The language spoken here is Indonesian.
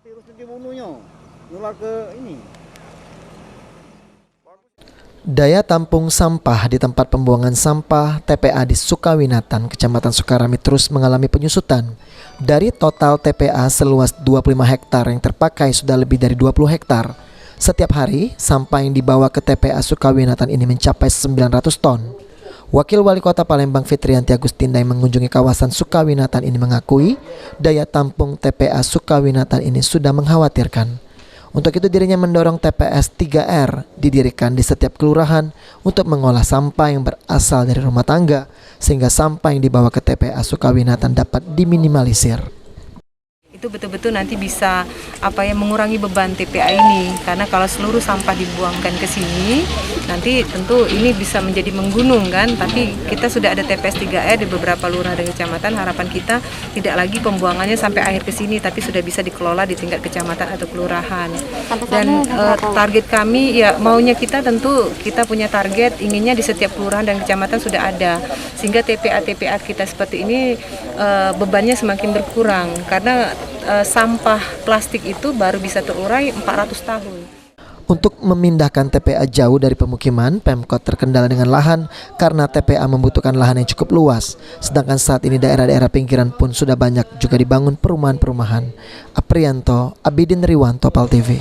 Virus dibunuhnya, nular ke ini. Daya tampung sampah di tempat pembuangan sampah TPA di Sukawinatan, Kecamatan Sukarami terus mengalami penyusutan. Dari total TPA seluas 25 hektar yang terpakai sudah lebih dari 20 hektar. Setiap hari, sampah yang dibawa ke TPA Sukawinatan ini mencapai 900 ton. Wakil Wali Kota Palembang Fitrianti Agustinda yang mengunjungi kawasan Sukawinatan ini mengakui daya tampung TPA Sukawinatan ini sudah mengkhawatirkan. Untuk itu dirinya mendorong TPS 3R didirikan di setiap kelurahan untuk mengolah sampah yang berasal dari rumah tangga sehingga sampah yang dibawa ke TPA Sukawinatan dapat diminimalisir. Itu betul-betul nanti bisa mengurangi beban TPA ini, karena kalau seluruh sampah dibuangkan ke sini nanti tentu ini bisa menjadi menggunung kan, tapi kita sudah ada TPS 3R di beberapa lurah dan kecamatan. Harapan kita tidak lagi pembuangannya sampai akhir ke sini, tapi sudah bisa dikelola di tingkat kecamatan atau kelurahan. Dan target kami ya maunya kita tentu kita punya target inginnya di setiap kelurahan dan kecamatan sudah ada, sehingga TPA kita seperti ini bebannya semakin berkurang, karena sampah plastik itu baru bisa terurai 400 tahun. Untuk memindahkan TPA jauh dari pemukiman, Pemkot terkendala dengan lahan karena TPA membutuhkan lahan yang cukup luas. Sedangkan saat ini daerah-daerah pinggiran pun sudah banyak juga dibangun perumahan-perumahan. Aprianto, Abidin Riwanto, PAL TV.